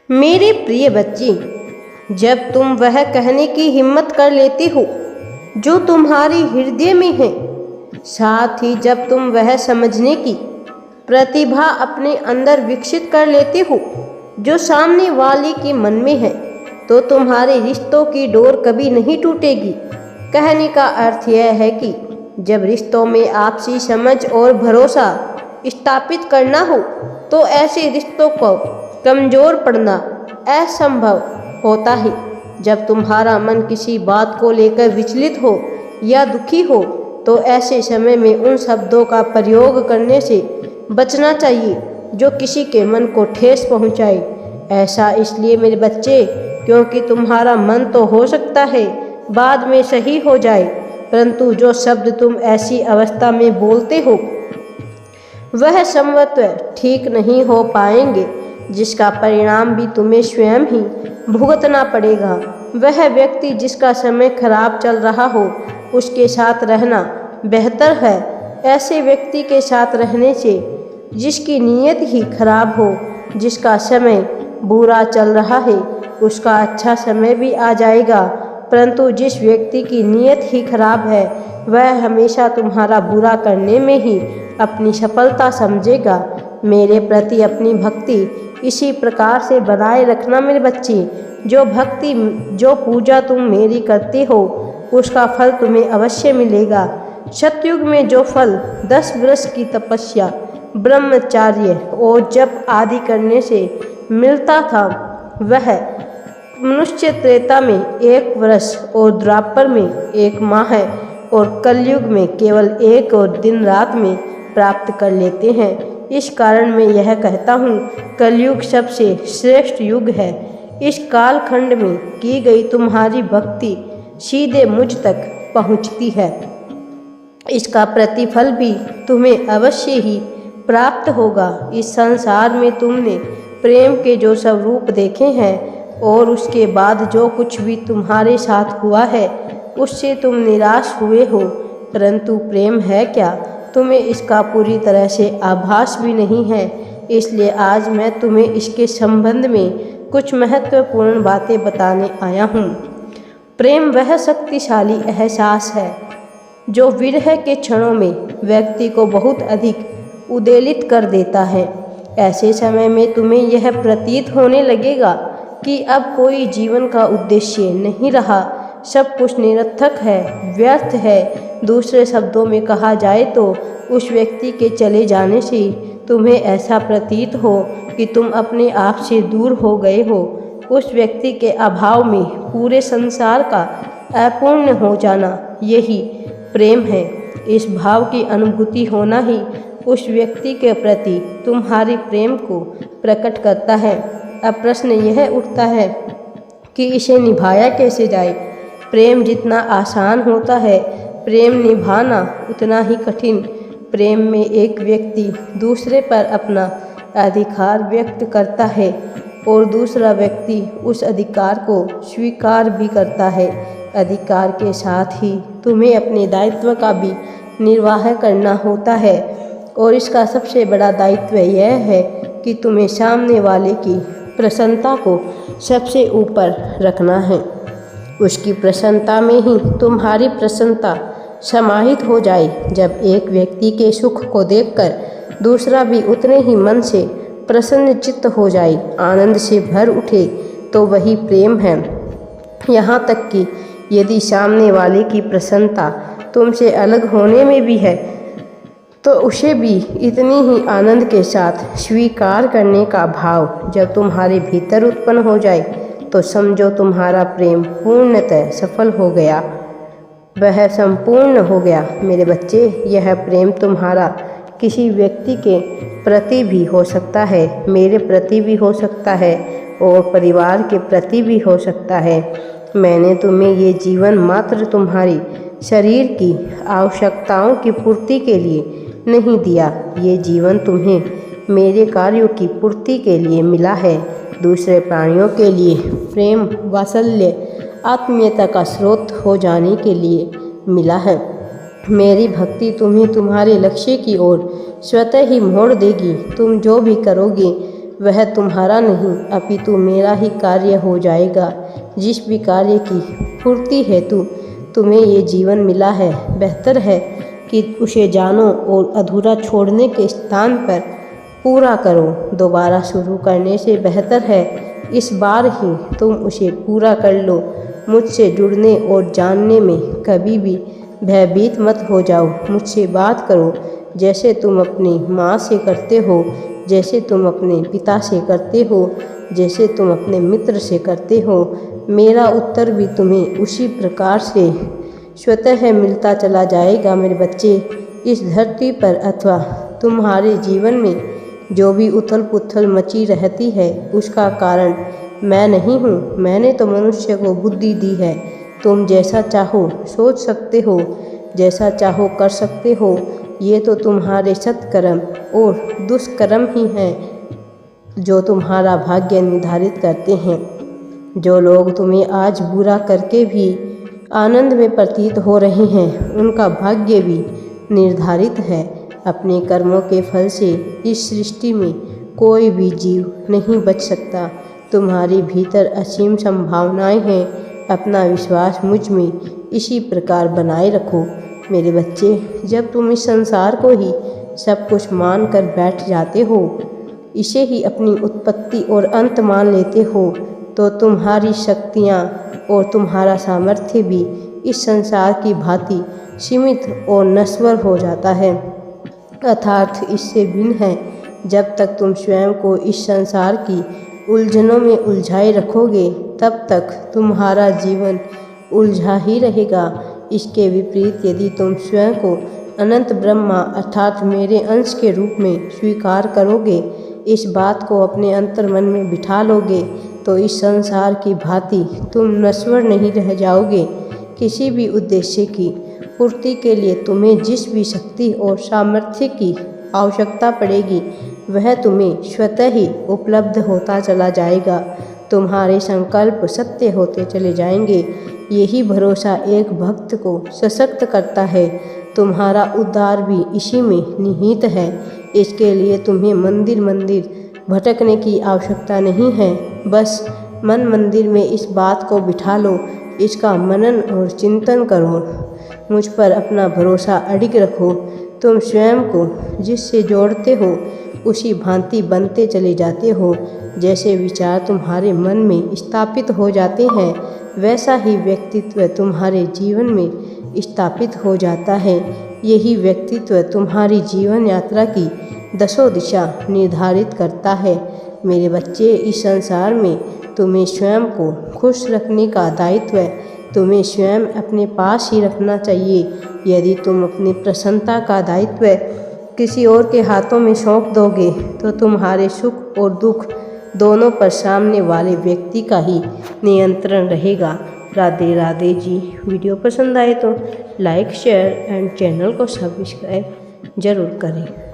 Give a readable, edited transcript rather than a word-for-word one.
मेरे प्रिय बच्चे, जब तुम वह कहने की हिम्मत कर लेते हो जो तुम्हारे हृदय में है, साथ ही जब तुम वह समझने की प्रतिभा अपने अंदर विकसित कर लेते हो जो सामने वाले के मन में है, तो तुम्हारे रिश्तों की डोर कभी नहीं टूटेगी। कहने का अर्थ यह है कि जब रिश्तों में आपसी समझ और भरोसा स्थापित करना हो, तो ऐसे रिश्तों को कमज़ोर पड़ना असंभव होता है। जब तुम्हारा मन किसी बात को लेकर विचलित हो या दुखी हो, तो ऐसे समय में उन शब्दों का प्रयोग करने से बचना चाहिए जो किसी के मन को ठेस पहुंचाए। ऐसा इसलिए मेरे बच्चे, क्योंकि तुम्हारा मन तो हो सकता है बाद में सही हो जाए, परंतु जो शब्द तुम ऐसी अवस्था में बोलते हो वह संभवतः ठीक नहीं हो पाएंगे, जिसका परिणाम भी तुम्हें स्वयं ही भुगतना पड़ेगा। वह व्यक्ति जिसका समय खराब चल रहा हो, उसके साथ रहना बेहतर है ऐसे व्यक्ति के साथ रहने से जिसकी नीयत ही खराब हो। जिसका समय बुरा चल रहा है, उसका अच्छा समय भी आ जाएगा, परंतु जिस व्यक्ति की नीयत ही खराब है, वह हमेशा तुम्हारा बुरा करने में ही अपनी सफलता समझेगा। मेरे प्रति अपनी भक्ति इसी प्रकार से बनाए रखना मेरे बच्चे। जो पूजा तुम मेरी करते हो, उसका फल तुम्हें अवश्य मिलेगा। सतयुग में जो फल 10 वर्ष की तपस्या, ब्रह्मचार्य और जप आदि करने से मिलता था, वह मनुष्य त्रेता में 1 वर्ष और द्वापर में 1 माह और कलयुग में केवल 1 और दिन रात में प्राप्त कर लेते हैं। इस कारण मैं यह कहता हूँ, कलयुग सबसे श्रेष्ठ युग है। इस कालखंड में की गई तुम्हारी भक्ति सीधे मुझ तक पहुँचती है। इसका प्रतिफल भी तुम्हें अवश्य ही प्राप्त होगा। इस संसार में तुमने प्रेम के जो स्वरूप देखे हैं और उसके बाद जो कुछ भी तुम्हारे साथ हुआ है, उससे तुम निराश हुए हो, परंतु प्रेम है क्या, तुम्हें इसका पूरी तरह से आभास भी नहीं है। इसलिए आज मैं तुम्हें इसके संबंध में कुछ महत्वपूर्ण बातें बताने आया हूँ। प्रेम वह शक्तिशाली एहसास है जो विरह के क्षणों में व्यक्ति को बहुत अधिक उद्वेलित कर देता है। ऐसे समय में तुम्हें यह प्रतीत होने लगेगा कि अब कोई जीवन का उद्देश्य नहीं रहा, सब कुछ निरर्थक है, व्यर्थ है। दूसरे शब्दों में कहा जाए तो उस व्यक्ति के चले जाने से तुम्हें ऐसा प्रतीत हो कि तुम अपने आप से दूर हो गए हो। उस व्यक्ति के अभाव में पूरे संसार का अपूर्ण हो जाना, यही प्रेम है। इस भाव की अनुभूति होना ही उस व्यक्ति के प्रति तुम्हारी प्रेम को प्रकट करता है। अब प्रश्न यह उठता है कि इसे निभाया कैसे जाए। प्रेम जितना आसान होता है, प्रेम निभाना उतना ही कठिन। प्रेम में एक व्यक्ति दूसरे पर अपना अधिकार व्यक्त करता है और दूसरा व्यक्ति उस अधिकार को स्वीकार भी करता है। अधिकार के साथ ही तुम्हें अपने दायित्व का भी निर्वाह करना होता है, और इसका सबसे बड़ा दायित्व यह है कि तुम्हें सामने वाले की प्रसन्नता को सबसे ऊपर रखना है। उसकी प्रसन्नता में ही तुम्हारी प्रसन्नता समाहित हो जाए। जब एक व्यक्ति के सुख को देखकर दूसरा भी उतने ही मन से प्रसन्नचित्त हो जाए, आनंद से भर उठे, तो वही प्रेम है। यहाँ तक कि यदि सामने वाले की प्रसन्नता तुमसे अलग होने में भी है, तो उसे भी इतनी ही आनंद के साथ स्वीकार करने का भाव जब तुम्हारे भीतर उत्पन्न हो जाए, तो समझो तुम्हारा प्रेम पूर्णतः सफल हो गया, वह संपूर्ण हो गया। मेरे बच्चे, यह प्रेम तुम्हारा किसी व्यक्ति के प्रति भी हो सकता है, मेरे प्रति भी हो सकता है और परिवार के प्रति भी हो सकता है। मैंने तुम्हें ये जीवन मात्र तुम्हारी शरीर की आवश्यकताओं की पूर्ति के लिए नहीं दिया। ये जीवन तुम्हें मेरे कार्यों की पूर्ति के लिए मिला है। दूसरे प्राणियों के लिए प्रेम, वात्सल्य, आत्मीयता का स्रोत हो जाने के लिए मिला है। मेरी भक्ति तुम्हें तुम्हारे लक्ष्य की ओर स्वतः ही मोड़ देगी। तुम जो भी करोगे वह तुम्हारा नहीं अपितु मेरा ही कार्य हो जाएगा। जिस भी कार्य की पूर्ति हेतु तुम्हें ये जीवन मिला है, बेहतर है कि उसे जानो और अधूरा छोड़ने के स्थान पर पूरा करो। दोबारा शुरू करने से बेहतर है इस बार ही तुम उसे पूरा कर लो। मुझसे जुड़ने और जानने में कभी भी भयभीत मत हो जाओ। मुझसे बात करो जैसे तुम अपनी माँ से करते हो, जैसे तुम अपने पिता से करते हो, जैसे तुम अपने मित्र से करते हो। मेरा उत्तर भी तुम्हें उसी प्रकार से स्वतः मिलता चला जाएगा। मेरे बच्चे, इस धरती पर अथवा तुम्हारे जीवन में जो भी उथल पुथल मची रहती है उसका कारण मैं नहीं हूँ। मैंने तो मनुष्य को बुद्धि दी है। तुम जैसा चाहो सोच सकते हो, जैसा चाहो कर सकते हो। ये तो तुम्हारे सत्कर्म और दुष्कर्म ही हैं जो तुम्हारा भाग्य निर्धारित करते हैं। जो लोग तुम्हें आज बुरा करके भी आनंद में प्रतीत हो रहे हैं उनका भाग्य भी निर्धारित है। अपने कर्मों के फल से इस सृष्टि में कोई भी जीव नहीं बच सकता। तुम्हारे भीतर असीम संभावनाएं हैं। अपना विश्वास मुझ में इसी प्रकार बनाए रखो। मेरे बच्चे, जब तुम इस संसार को ही सब कुछ मान कर बैठ जाते हो, इसे ही अपनी उत्पत्ति और अंत मान लेते हो, तो तुम्हारी शक्तियाँ और तुम्हारा सामर्थ्य भी इस संसार की भांति सीमित और नश्वर हो जाता है, अर्थात इससे भिन्न है। जब तक तुम स्वयं को इस संसार की उलझनों में उलझाए रखोगे तब तक तुम्हारा जीवन उलझा ही रहेगा। इसके विपरीत यदि तुम स्वयं को अनंत ब्रह्मा अर्थात मेरे अंश के रूप में स्वीकार करोगे, इस बात को अपने अंतर मन में बिठा लोगे, तो इस संसार की भांति तुम नश्वर नहीं रह जाओगे। किसी भी उद्देश्य की पूर्ति के लिए तुम्हें जिस भी शक्ति और सामर्थ्य की आवश्यकता पड़ेगी वह तुम्हें स्वतः ही उपलब्ध होता चला जाएगा। तुम्हारे संकल्प सत्य होते चले जाएंगे। यही भरोसा एक भक्त को सशक्त करता है। तुम्हारा उद्धार भी इसी में निहित है। इसके लिए तुम्हें मंदिर मंदिर भटकने की आवश्यकता नहीं है। बस मन मंदिर में इस बात को बिठा लो, इसका मनन और चिंतन करो। मुझ पर अपना भरोसा अडिग रखो। तुम स्वयं को जिससे जोड़ते हो उसी भांति बनते चले जाते हो। जैसे विचार तुम्हारे मन में स्थापित हो जाते हैं वैसा ही व्यक्तित्व तुम्हारे जीवन में स्थापित हो जाता है। यही व्यक्तित्व तुम्हारी जीवन यात्रा की दसों दिशा निर्धारित करता है। मेरे बच्चे, इस संसार में तुम्हें स्वयं को खुश रखने का दायित्व तुम्हें स्वयं अपने पास ही रखना चाहिए। यदि तुम अपनी प्रसन्नता का दायित्व किसी और के हाथों में सौंप दोगे तो तुम्हारे सुख और दुख दोनों पर सामने वाले व्यक्ति का ही नियंत्रण रहेगा। राधे राधे जी। वीडियो पसंद आए तो लाइक शेयर एंड चैनल को सब्सक्राइब जरूर करें।